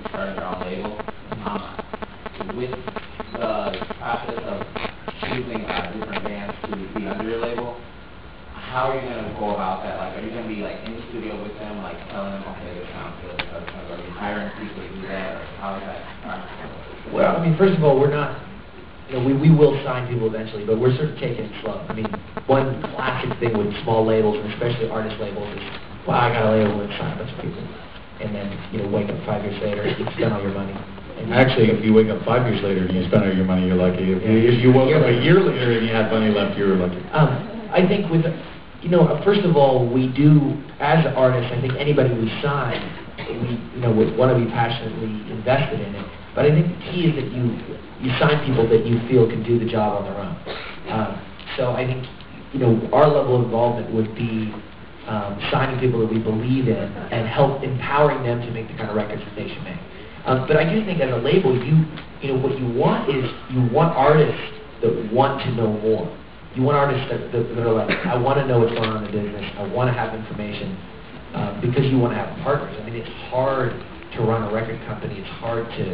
starting their own label. With the process of choosing different bands to be under your label, how are you going to go about that? Like, are you going to be like in the studio with them, like telling them, okay, this sounds good, are you hiring people to do that, or how is that process? Well, I mean, first of all, we're not, you know, we will sign people eventually, but we're sort of taking it slow. I mean, one classic thing with small labels, and especially artist labels, is, well, I got a label and sign a bunch of people. And then, you know, wake up 5 years later, you spend all your money. And actually, if you wake up 5 years later and you spend all your money, you're lucky. If you woke up a year later and you had money left, you were lucky. I think with, you know, first of all, we do, as artists, I think anybody we sign, we, you know, would want to be passionately invested in it. But I think the key is that you sign people that you feel can do the job on their own. So I think, you know, our level of involvement would be signing people that we believe in and help empowering them to make the kind of records that they should make. But I do think as a label, you know, what you want is, you want artists that want to know more. You want artists that are like, I want to know what's going on in the business, I want to have information, because you want to have partners. I mean, it's hard to run a record company, it's hard to,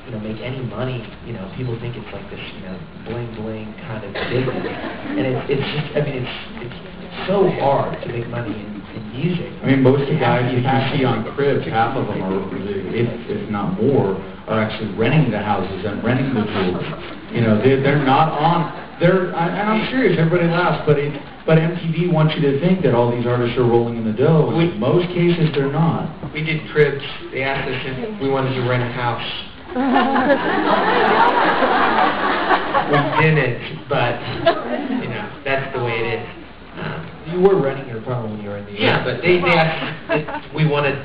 you know, make any money. You know, people think it's like this, you know, bling bling kind of business, and it's just, I mean, it's so hard to make money in music. I mean, most of the guys that you see on cribs, half of them are, if not more, are actually renting the houses and renting the tools. You know, they're not on. And I'm serious. Everybody laughs, but MTV wants you to think that all these artists are rolling in the dough. In most cases, they're not. We did cribs. They asked us if we wanted to rent a house. We didn't, but you know, that's the way it is. You were renting your apartment when you were in the yeah, but they asked if we wanted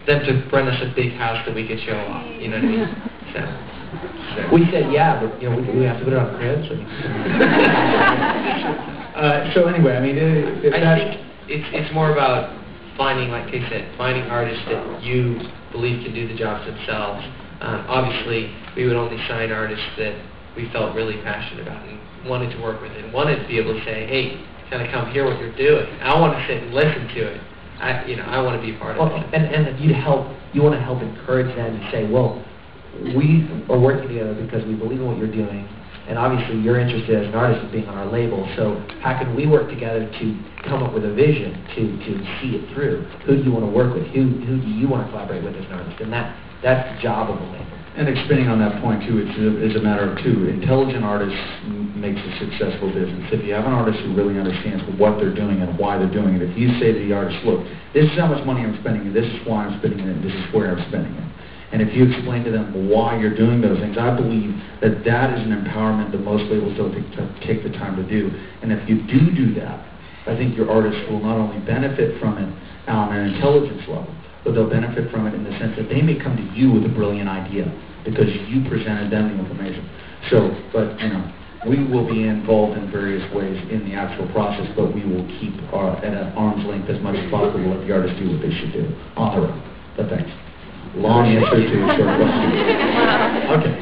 them to rent us a big house that we could show off. You know what I mean? So. We said yeah, but you know, we have to put it on cribs. So anyway, I mean, I think it's more about finding, like I said, finding artists that you believe can do the jobs themselves. Obviously, we would only sign artists that we felt really passionate about and wanted to work with, and wanted to be able to say, hey, kind of come hear what you're doing. I want to sit and listen to it. I want to be a part of it. And if you want to help encourage them and say, well, we are working together because we believe in what you're doing, and obviously you're interested as an artist in being on our label, so how can we work together to come up with a vision to see it through? Who do you want to work with? Who do you want to collaborate with as an artist? And that's the job of a label. And expanding on that point too, it's a matter of two. Intelligent artists makes a successful business. If you have an artist who really understands what they're doing and why they're doing it, if you say to the artist, look, this is how much money I'm spending, and this is why I'm spending it, and this is where I'm spending it. And if you explain to them why you're doing those things, I believe that that is an empowerment that most labels don't take the time to do. And if you do that, I think your artists will not only benefit from it on an intelligence level, but they'll benefit from it in the sense that they may come to you with a brilliant idea because you presented them the information. So, but you know, we will be involved in various ways in the actual process, but we will keep at an arm's length as much as possible, let the artists do what they should do on their own. But thanks. Long answer to a short question. Okay.